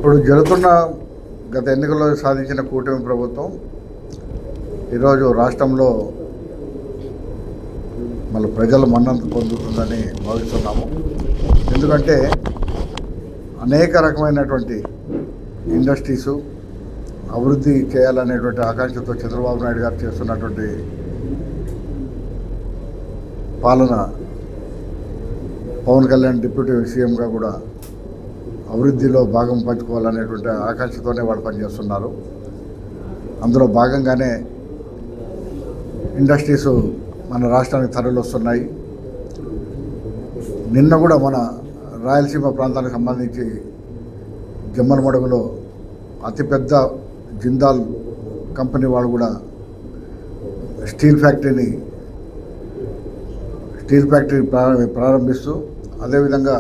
ఇప్పుడు జరుగుతున్న గత ఎన్నికల్లో సాధించిన కూటమి ప్రభుత్వం ఈరోజు రాష్ట్రంలో మళ్ళీ ప్రజల మన్ననత పొందుతుందని భావిస్తున్నాము. ఎందుకంటే అనేక రకమైనటువంటి ఇండస్ట్రీసు అభివృద్ధి చేయాలనేటువంటి ఆకాంక్షతో చంద్రబాబు నాయుడు గారు చేస్తున్నటువంటి పాలన, పవన్ కళ్యాణ్ డిప్యూటీ సీఎంగా కూడా అభివృద్ధిలో భాగం పంచుకోవాలనేటువంటి ఆకాంక్షతోనే వాళ్ళు పనిచేస్తున్నారు. అందులో భాగంగానే ఇండస్ట్రీస్ మన రాష్ట్రానికి తరలి వస్తున్నాయి. నిన్న కూడా మన రాయలసీమ ప్రాంతానికి సంబంధించి జమ్మలమడుగులో అతిపెద్ద జిందాల్ కంపెనీ వాళ్ళు కూడా స్టీల్ ఫ్యాక్టరీ ప్రారంభిస్తూ అదేవిధంగా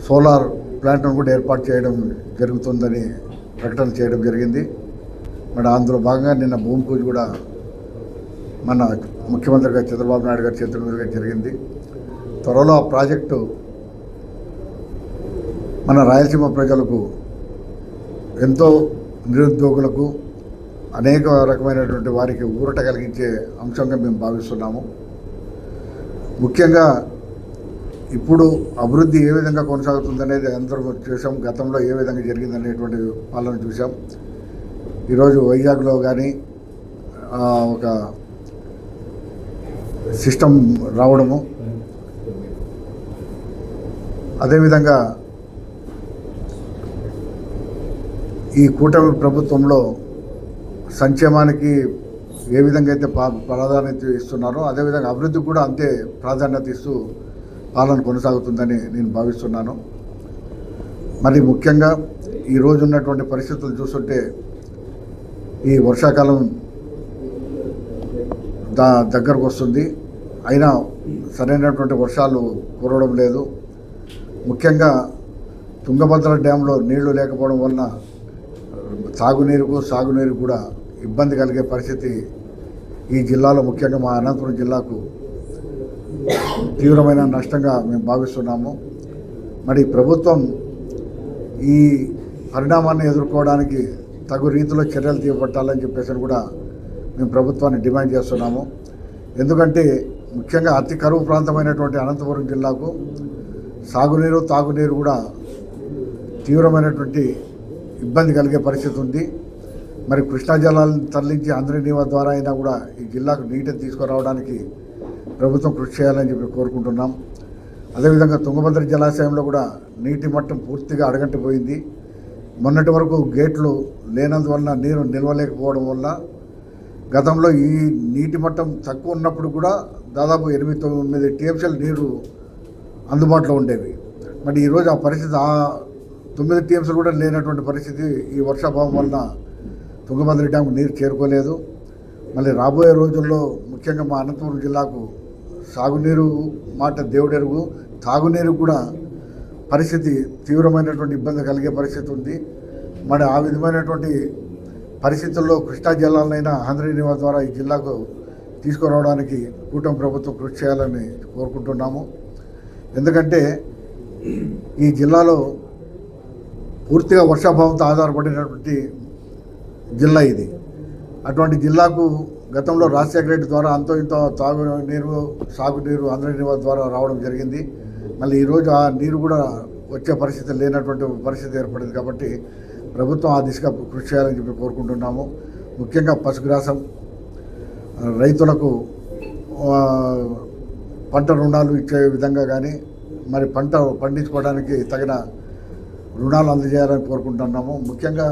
సోలార్ ప్లాంట్ను కూడా ఏర్పాటు చేయడం జరుగుతుందని ప్రకటన చేయడం జరిగింది. మరి అందులో భాగంగా నిన్న భూమి పూజ కూడా మన ముఖ్యమంత్రి గారు చంద్రబాబు నాయుడు గారి చేతుల మీదుగా జరిగింది. త్వరలో ఆ ప్రాజెక్టు మన రాయలసీమ ప్రజలకు, ఎంతో నిరుద్యోగులకు, అనేక రకమైనటువంటి వారికి ఊరట కలిగించే అంశంగా మేము భావిస్తున్నాము. ముఖ్యంగా ఇప్పుడు అభివృద్ధి ఏ విధంగా కొనసాగుతుందనేది అందరం చూసాం. గతంలో ఏ విధంగా జరిగిందనేటువంటి పాలన చూసాం. ఈరోజు వైజాగ్లో కానీ ఒక సిస్టమ్ రావడము, అదేవిధంగా ఈ కూటమి ప్రభుత్వంలో సంక్షేమానికి ఏ విధంగా అయితే ప్రాధాన్యత ఇస్తున్నారో అదేవిధంగా అభివృద్ధికి కూడా అంతే ప్రాధాన్యత ఇస్తూ పాలన కొనసాగుతుందని నేను భావిస్తున్నాను. మరి ముఖ్యంగా ఈరోజు ఉన్నటువంటి పరిస్థితులు చూస్తుంటే ఈ వర్షాకాలం దగ్గరకు వస్తుంది, అయినా సరైనటువంటి వర్షాలు కురవడం లేదు. ముఖ్యంగా తుంగభద్ర డ్యాంలో నీళ్లు లేకపోవడం వలన సాగునీరు కూడా ఇబ్బంది కలిగే పరిస్థితి ఈ జిల్లాలో, ముఖ్యంగా మా అనంతపురం జిల్లాకు తీవ్రమైన నష్టంగా మేము భావిస్తున్నాము. మరి ప్రభుత్వం ఈ పరిణామాన్ని ఎదుర్కోవడానికి తగు రీతిలో చర్యలు చేపట్టాలని చెప్పేసి కూడా మేము ప్రభుత్వాన్ని డిమాండ్ చేస్తున్నాము. ఎందుకంటే ముఖ్యంగా అతి కరువు ప్రాంతమైనటువంటి అనంతపురం జిల్లాకు తాగునీరు కూడా తీవ్రమైనటువంటి ఇబ్బంది కలిగే పరిస్థితి ఉంది. మరి కృష్ణా జలాలను తరలించి అందరినీవా ద్వారా అయినా కూడా ఈ జిల్లాకు నీటిని తీసుకురావడానికి ప్రభుత్వం కృషి చేయాలని చెప్పి కోరుకుంటున్నాం. అదేవిధంగా తుంగభద్ర జలాశయంలో కూడా నీటి మట్టం పూర్తిగా అడగంటిపోయింది. మొన్నటి వరకు గేట్లు లేనందువల్ల నీరు నిల్వలేకపోవడం వల్ల గతంలో ఈ నీటి మట్టం తక్కువ ఉన్నప్పుడు కూడా దాదాపు 8-9 టీఎంసీల నీరు అందుబాటులో ఉండేవి. మరి ఈరోజు ఆ పరిస్థితి 9 టీఎంసీలు కూడా లేనటువంటి పరిస్థితి ఈ వర్షాభావం వలన తుంగభద్ర డ్యాంకు నీరు చేరుకోలేదు. మళ్ళీ రాబోయే రోజుల్లో ముఖ్యంగా మా అనంతపురం జిల్లాకు సాగునీరు మాట దేవుడెరుగు, తాగునీరు కూడా పరిస్థితి తీవ్రమైనటువంటి ఇబ్బంది కలిగే పరిస్థితి ఉంది. మరి ఆ విధమైనటువంటి పరిస్థితుల్లో కృష్ణా జలాలనైనా ఆంధ్రనీవా ద్వారా ఈ జిల్లాకు తీసుకురావడానికి కూటమి ప్రభుత్వం కృషి చేయాలని కోరుకుంటున్నాము. ఎందుకంటే ఈ జిల్లాలో పూర్తిగా వర్షాభావంతో ఆధారపడినటువంటి జిల్లా ఇది. అటువంటి జిల్లాకు గతంలో రాజశేఖర రెడ్డి ద్వారా అంతో ఇంతో సాగునీరు ఆంధ్రనీవా ద్వారా రావడం జరిగింది. మళ్ళీ ఈరోజు ఆ నీరు కూడా వచ్చే పరిస్థితి లేనటువంటి పరిస్థితి ఏర్పడింది. కాబట్టి ప్రభుత్వం ఆ దిశగా కృషి చేయాలని చెప్పి కోరుకుంటున్నాము. ముఖ్యంగా పశుగ్రాసం రైతులకు పంట రుణాలు ఇచ్చే విధంగా కానీ, మరి పంట పండించుకోవడానికి తగిన రుణాలు అందజేయాలని కోరుకుంటున్నాము. ముఖ్యంగా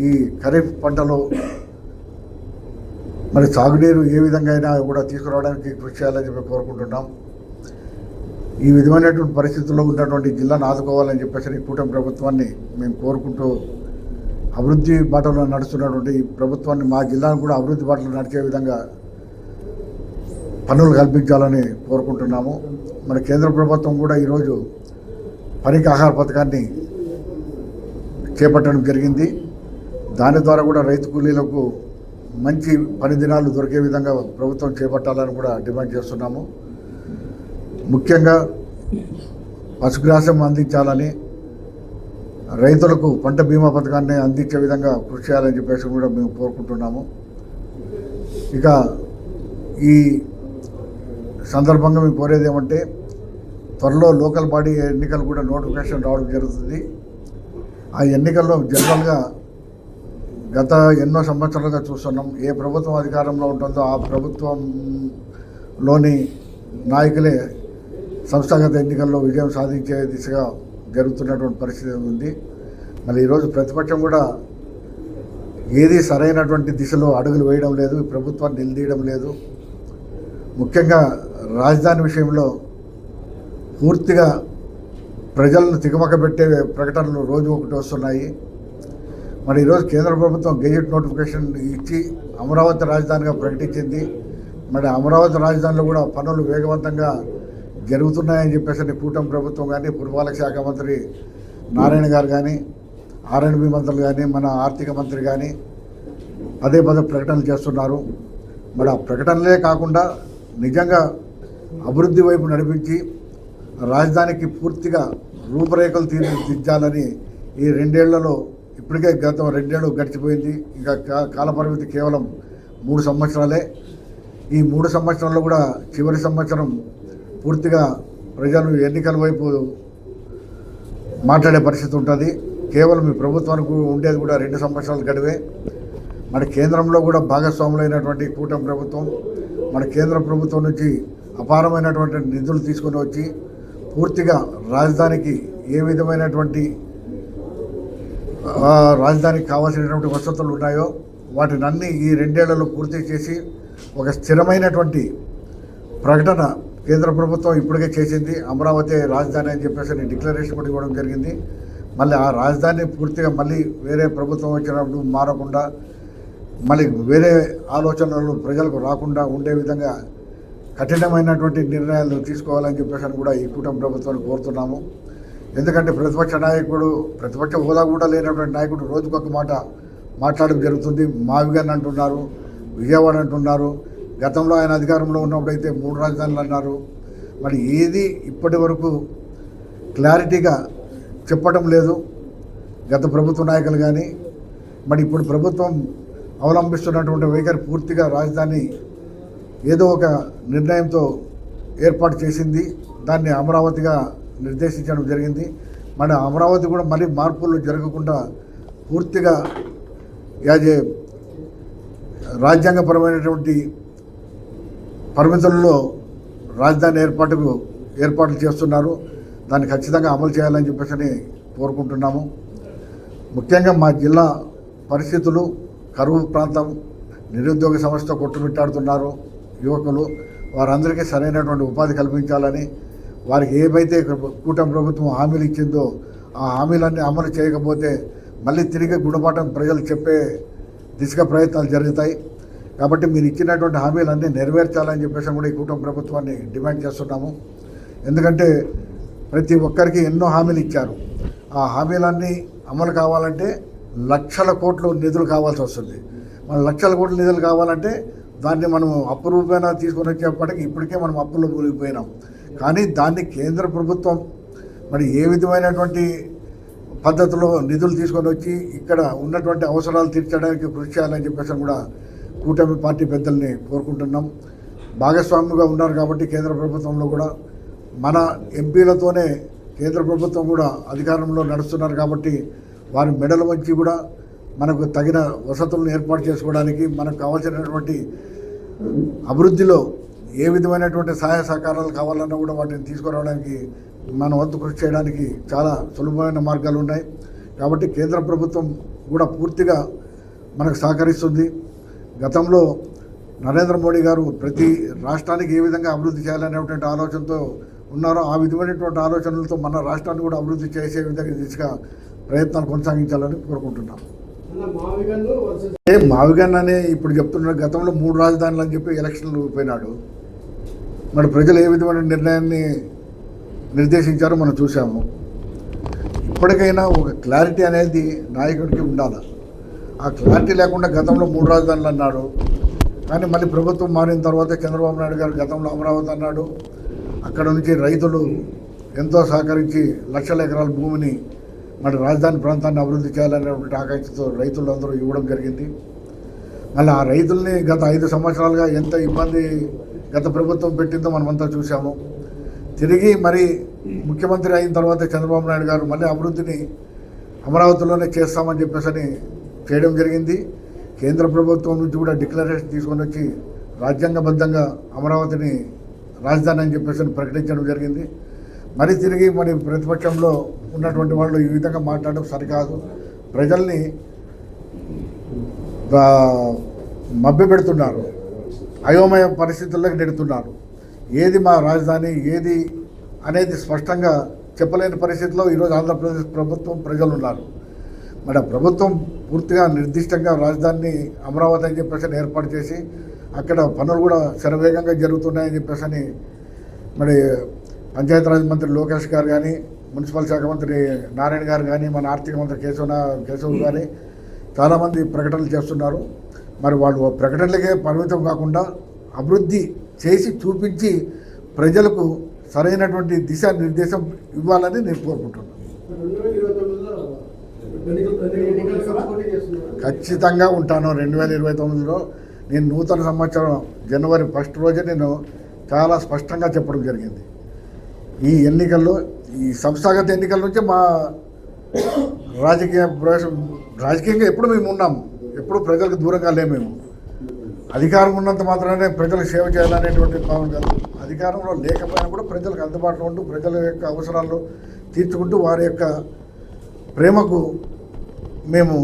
ఈ ఖరీఫ్ పంటలో మరి సాగునీరు ఏ విధంగా అయినా కూడా తీసుకురావడానికి కృషి చేయాలని చెప్పి కోరుకుంటున్నాం. ఈ విధమైనటువంటి పరిస్థితుల్లో ఉన్నటువంటి జిల్లాను ఆదుకోవాలని చెప్పేసి కూటమి ప్రభుత్వాన్ని మేము కోరుకుంటూ, అభివృద్ధి బాటలో నడుస్తున్నటువంటి ఈ ప్రభుత్వాన్ని మా జిల్లాను కూడా అభివృద్ధి బాటలో నడిచే విధంగా పనులు కల్పించాలని కోరుకుంటున్నాము. మన కేంద్ర ప్రభుత్వం కూడా ఈరోజు పనికి ఆహార పథకాన్ని చేపట్టడం జరిగింది. దాని ద్వారా కూడా రైతు కూలీలకు మంచి పని దినాలు దొరికే విధంగా ప్రభుత్వం చేపట్టాలని కూడా డిమాండ్ చేస్తున్నాము. ముఖ్యంగా పశుగ్రాసం అందించాలని, రైతులకు పంట బీమా పథకాన్ని అందించే విధంగా కృషి చేయాలని చెప్పేసి కూడా మేము కోరుకుంటున్నాము. ఇక ఈ సందర్భంగా మేము కోరేది ఏమంటే త్వరలో లోకల్ బాడీ ఎన్నికలు కూడా నోటిఫికేషన్ రావడం జరుగుతుంది. ఆ ఎన్నికల్లో జనరల్గా గత ఎన్నో సంవత్సరాలుగా చూస్తున్నాం, ఏ ప్రభుత్వం అధికారంలో ఉంటుందో ఆ ప్రభుత్వంలోని నాయకులే సంస్థాగత ఎన్నికల్లో విజయం సాధించే దిశగా జరుగుతున్నటువంటి పరిస్థితి ఉంది. మళ్ళీ ఈరోజు ప్రతిపక్షం కూడా ఏది సరైనటువంటి దిశలో అడుగులు వేయడం లేదు, ప్రభుత్వాన్ని నిలదీయడం లేదు. ముఖ్యంగా రాజధాని విషయంలో పూర్తిగా ప్రజలను తికమక పెట్టే ప్రకటనలు రోజు ఒకటి వస్తున్నాయి. మరి ఈరోజు కేంద్ర ప్రభుత్వం గెజెట్ నోటిఫికేషన్ ఇచ్చి అమరావతి రాజధానిగా ప్రకటించింది. మరి అమరావతి రాజధానిలో కూడా పనులు వేగవంతంగా జరుగుతున్నాయని చెప్పేసి కూటమి ప్రభుత్వం కానీ, పురపాలక శాఖ మంత్రి నారాయణ గారు కానీ, R&B మంత్రులు కానీ, మన ఆర్థిక మంత్రి కానీ పదే ప్రకటనలు చేస్తున్నారు. మరి ఆ ప్రకటనలే కాకుండా నిజంగా అభివృద్ధి వైపు నడిపించి రాజధానికి పూర్తిగా రూపురేఖలు తీర్చిదిద్దాలని ఈ 2 ఏళ్లలో ఇప్పటికే గత 2 ఏళ్ళు గడిచిపోయింది. ఇంకా కాలపరిమితి కేవలం 3 సంవత్సరాలే. ఈ 3 సంవత్సరాల్లో కూడా చివరి సంవత్సరం పూర్తిగా ప్రజలు ఎన్నికల వైపు మాట్లాడే పరిస్థితి ఉంటుంది. కేవలం ఈ ప్రభుత్వానికి ఉండేది కూడా 2 సంవత్సరాలు గడివే. మన కేంద్రంలో కూడా భాగస్వాములైనటువంటి కూటమి ప్రభుత్వం మన కేంద్ర ప్రభుత్వం నుంచి అపారమైనటువంటి నిధులు తీసుకొని వచ్చి పూర్తిగా రాజధానికి ఏ విధమైనటువంటి రాజధానికి కావాల్సినటువంటి వసతులు ఉన్నాయో వాటిని అన్నీ ఈ 2 ఏళ్లలో పూర్తి చేసి ఒక స్థిరమైనటువంటి ప్రకటన కేంద్ర ప్రభుత్వం ఇప్పటికే చేసింది. అమరావతి రాజధాని అని చెప్పేసి డిక్లరేషన్ కూడా ఇవ్వడం జరిగింది. మళ్ళీ ఆ రాజధాని పూర్తిగా మళ్ళీ వేరే ప్రభుత్వం వచ్చినప్పుడు మారకుండా మళ్ళీ వేరే ఆలోచనలు ప్రజలకు రాకుండా ఉండే విధంగా కఠినమైనటువంటి నిర్ణయాలు తీసుకోవాలని చెప్పేసి కూడా ఈ కూటమి ప్రభుత్వాన్ని కోరుతున్నాము. ఎందుకంటే ప్రతిపక్ష హోదా కూడా లేనటువంటి నాయకుడు రోజుకొక మాట మాట్లాడడం జరుగుతుంది. మావిగన్ అంటున్నారు, విజయవాడ అంటున్నారు. గతంలో ఆయన అధికారంలో ఉన్నప్పుడైతే 3 రాజధానులు అన్నారు. మరి ఏది ఇప్పటి వరకు క్లారిటీగా చెప్పడం లేదు గత ప్రభుత్వ నాయకులు కానీ. మరి ఇప్పుడు ప్రభుత్వం అవలంబిస్తున్నటువంటి వైఖరి పూర్తిగా రాజధాని ఏదో ఒక నిర్ణయంతో ఏర్పాటు చేసింది, దాన్ని అమరావతిగా నిర్దేశించడం జరిగింది. మన అమరావతి కూడా మళ్ళీ మార్పులు జరగకుండా పూర్తిగా రాజ్యాంగపరమైనటువంటి పరిమితుల్లో రాజధాని ఏర్పాట్లు చేస్తున్నారు. దాన్ని ఖచ్చితంగా అమలు చేయాలని చెప్పేసి కోరుకుంటున్నాము. ముఖ్యంగా మా జిల్లా పరిస్థితులు, కరువు ప్రాంతం, నిరుద్యోగ సమస్యతో కొట్టుమిట్టాడుతున్నారు యువకులు. వారందరికీ సరైనటువంటి ఉపాధి కల్పించాలని, వారికి ఏవైతే కూటమి ప్రభుత్వం హామీలు ఇచ్చిందో ఆ హామీలన్నీ అమలు చేయకపోతే మళ్ళీ తిరిగి గుణపాఠం ప్రజలు చెప్పే దిశగా ప్రయత్నాలు జరుగుతాయి. కాబట్టి మీరు ఇచ్చినటువంటి హామీలన్నీ నెరవేర్చాలని చెప్పేసి కూడా ఈ కూటమి ప్రభుత్వాన్ని డిమాండ్ చేస్తున్నాము. ఎందుకంటే ప్రతి ఒక్కరికి ఎన్నో హామీలు ఇచ్చారు. ఆ హామీలన్నీ అమలు కావాలంటే లక్షల కోట్లు నిధులు కావాల్సి వస్తుంది. మన లక్షల కోట్ల నిధులు కావాలంటే దాన్ని మనం అప్పు రూపేణా తీసుకొని వచ్చేప్పటికి ఇప్పటికే మనం అప్పుల్లో కూలిపోయినాం. కానీ దాన్ని కేంద్ర ప్రభుత్వం మరి ఏ విధమైనటువంటి పద్ధతిలో నిధులు తీసుకొని వచ్చి ఇక్కడ ఉన్నటువంటి అవసరాలు తీర్చడానికి కృషి చేయాలని చెప్పేసి కూడా కూటమి పార్టీ పెద్దల్ని కోరుకుంటున్నాం. భాగస్వామ్యంగా ఉన్నారు కాబట్టి కేంద్ర ప్రభుత్వంలో కూడా మన ఎంపీలతోనే కేంద్ర ప్రభుత్వం కూడా అధికారంలో నడుస్తున్నారు కాబట్టి వారి మెడలు వంచి కూడా మనకు తగిన వసతులను ఏర్పాటు చేసుకోవడానికి, మనకు కావాల్సినటువంటి అభివృద్ధిలో ఏ విధమైనటువంటి సహాయ సహకారాలు కావాలన్నా కూడా వాటిని తీసుకురావడానికి మన వంతు కృషి చేయడానికి చాలా సులభమైన మార్గాలు ఉన్నాయి. కాబట్టి కేంద్ర ప్రభుత్వం కూడా పూర్తిగా మనకు సహకరిస్తుంది. గతంలో నరేంద్ర మోడీ గారు ప్రతి రాష్ట్రానికి ఏ విధంగా అభివృద్ధి చేయాలనేటువంటి ఆలోచనతో ఉన్నారో ఆ విధమైనటువంటి ఆలోచనలతో మన రాష్ట్రాన్ని కూడా అభివృద్ధి చేసే విధంగా దిశగా ప్రయత్నాలు కొనసాగించాలని కోరుకుంటున్నాం. మావిగన్ అనే ఇప్పుడు చెప్తున్నారు, గతంలో 3 రాజధానులు అని చెప్పి ఎలక్షన్లు పోయినాడు. మరి ప్రజలు ఏ విధమైన నిర్ణయాన్ని నిర్దేశించారో మనం చూసాము. ఇప్పటికైనా ఒక క్లారిటీ అనేది నాయకుడికి ఉండాలి. ఆ క్లారిటీ లేకుండా గతంలో 3 రాజధానులు అన్నాడు. కానీ మళ్ళీ ప్రభుత్వం మారిన తర్వాత చంద్రబాబు నాయుడు గారు గతంలో అమరావతి అన్నాడు. అక్కడ నుంచి రైతులు ఎంతో సహకరించి లక్షల ఎకరాల భూమిని మరి రాజధాని ప్రాంతాన్ని అభివృద్ధి చేయాలనేటువంటి ఆకాంక్షతో రైతులందరూ ఇవ్వడం జరిగింది. మళ్ళీ ఆ రైతుల్ని గత 5 సంవత్సరాలుగా ఎంత ఇబ్బంది గత ప్రభుత్వం పెట్టిందో మనమంతా చూసాము. తిరిగి మరి ముఖ్యమంత్రి అయిన తర్వాత చంద్రబాబు నాయుడు గారు మళ్ళీ అభివృద్ధిని అమరావతిలోనే చేస్తామని చెప్పేసి చేయడం జరిగింది. కేంద్ర ప్రభుత్వం నుంచి కూడా డిక్లరేషన్ తీసుకొని వచ్చి రాజ్యాంగబద్ధంగా అమరావతిని రాజధాని అని చెప్పేసి ప్రకటించడం జరిగింది. మరి తిరిగి మరి ప్రతిపక్షంలో ఉన్నటువంటి వాళ్ళు ఈ విధంగా మాట్లాడడం సరికాదు. ప్రజల్ని మభ్యపెడుతున్నారు, అయోమయ పరిస్థితుల్లోకి నెడుతున్నారు. ఏది మా రాజధాని ఏది అనేది స్పష్టంగా చెప్పలేని పరిస్థితిలో ఈరోజు ఆంధ్రప్రదేశ్ ప్రభుత్వం ప్రజలు ఉన్నారు. మరి ఆ ప్రభుత్వం పూర్తిగా నిర్దిష్టంగా రాజధానిని అమరావతి అని చెప్పేసి ఏర్పాటు చేసి అక్కడ పనులు కూడా శరవేగంగా జరుగుతున్నాయని చెప్పేసి మరి పంచాయతీరాజ్ మంత్రి లోకేష్ గారు కానీ, మున్సిపల్ శాఖ మంత్రి నారాయణ గారు కానీ, మన ఆర్థిక మంత్రి కేశవ్ కానీ చాలామంది ప్రకటనలు చేస్తున్నారు. మరి వాళ్ళు ప్రకటనలకే పరిమితం కాకుండా అభివృద్ధి చేసి చూపించి ప్రజలకు సరైనటువంటి దిశానిర్దేశం ఇవ్వాలని నేను కోరుకుంటున్నాను. ఖచ్చితంగా ఉంటాను. 2029లో నేను నూతన సంవత్సరం జనవరి 1 రోజే నేను చాలా స్పష్టంగా చెప్పడం జరిగింది. ఈ ఎన్నికల్లో ఈ సంస్థాగత ఎన్నికల నుంచి మా రాజకీయంగా ఎప్పుడు మేము ఉన్నాము, ఎప్పుడు ప్రజలకు దూరంగా లేము. మేము అధికారం ఉన్నంత మాత్రమే ప్రజలకు సేవ చేయాలనేటువంటి భావన కాదు. అధికారంలో లేకపోయినా కూడా ప్రజలకు అందుబాటులో ఉంటూ ప్రజల యొక్క అవసరాలు తీర్చుకుంటూ వారి యొక్క ప్రేమకు మేము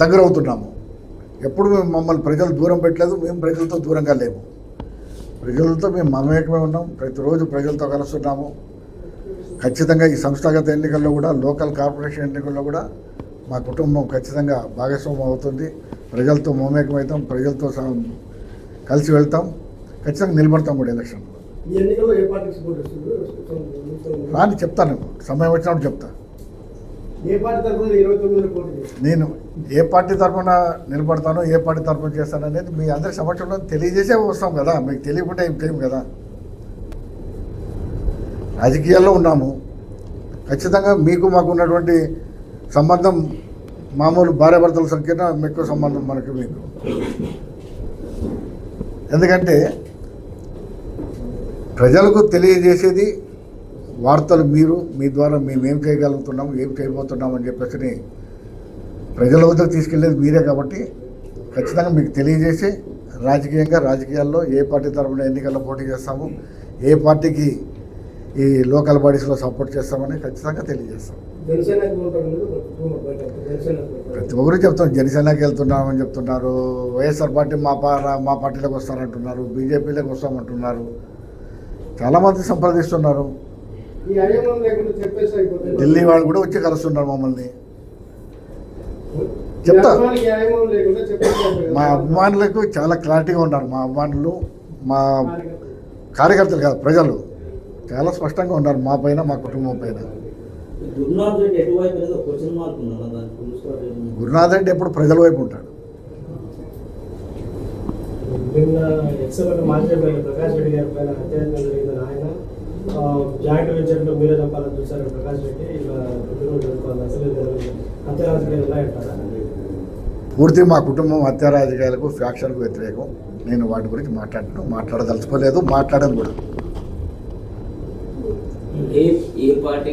దగ్గర అవుతున్నాము. ఎప్పుడు మేము మమ్మల్ని ప్రజలు దూరం పెట్టలేదు, మేము ప్రజలతో దూరంగా లేము. ప్రజలతో మేము మమేకమే ఉన్నాం, ప్రతిరోజు ప్రజలతో కలుస్తున్నాము. ఖచ్చితంగా ఈ సంస్థాగత ఎన్నికల్లో కూడా, లోకల్ కార్పొరేషన్ ఎన్నికల్లో కూడా మా కుటుంబం ఖచ్చితంగా భాగస్వామ్యం అవుతుంది. ప్రజలతో మమేకమవుతాం, ప్రజలతో కలిసి వెళ్తాం, ఖచ్చితంగా నిలబడతాం కూడా ఎలక్షన్లో. రాని చెప్తాను, సమయం వచ్చినప్పుడు చెప్తాను. నేను ఏ పార్టీ తరఫున నిలబడతానో, ఏ పార్టీ తరఫున చేస్తాను అనేది మీ అందరి సమక్షంలో తెలియజేసే వస్తాం కదా. మీకు తెలియకుండా ఏం చేయం కదా. రాజకీయాల్లో ఉన్నాము. ఖచ్చితంగా మీకు మాకు ఉన్నటువంటి సంబంధం మామూలు భార్యాభర్తల సంఖ్యన ఎక్కువ సంబంధం మనకు మీకు. ఎందుకంటే ప్రజలకు తెలియజేసేది వార్తలు మీరు, మీ ద్వారా మేమేం చేయగలుగుతున్నాము, ఏం చేయబోతున్నాం అని చెప్పేసి ప్రజల వద్దకు తీసుకెళ్లేది మీరే. కాబట్టి ఖచ్చితంగా మీకు తెలియజేసి రాజకీయాల్లో ఏ పార్టీ తరఫున ఎన్నికల్లో పోటీ చేస్తాము, ఏ పార్టీకి ఈ లోకల్ బాడీస్లో సపోర్ట్ చేస్తామని ఖచ్చితంగా తెలియజేస్తాం. ప్రతి ఒక్కరు చెప్తాం, జనసేనకి వెళ్తున్నామని చెప్తున్నారు. వైఎస్ఆర్ పార్టీ మా పార్టీలోకి వస్తారంటున్నారు, బీజేపీలోకి వస్తామంటున్నారు. చాలామంది సంప్రదిస్తున్నారు. ఢిల్లీ వాళ్ళు కూడా వచ్చి కలుస్తున్నారు మమ్మల్ని. చెప్తా, మా అభిమానులకు చాలా క్లారిటీగా ఉన్నారు. మా అభిమానులు, మా కార్యకర్తలు కాదు, ప్రజలు చాలా స్పష్టంగా ఉన్నారు మా పైన, మా కుటుంబం పైన. గురునాథ్ రెడ్డి ఎప్పుడు ప్రజల వైపు ఉంటాడు. ప్రకాష్ రెడ్డి గారి పైన అత్యాచారం జరిగిందని ఆయన జాయింట్ వెంచర్లో మీరే చంపాలని చూశారు ప్రకాష్ రెడ్డి. ఇలా అసలు హత్య రాజకీయాలు ఉన్నాయంటారా? పూర్తి మా కుటుంబం హత్య రాజకీయాలకు, ఫ్యాక్షన్కు వ్యతిరేకం. నేను వాటి గురించి మాట్లాడదలుచుకోలేదు, మాట్లాడను కూడా. ఏ పార్టీ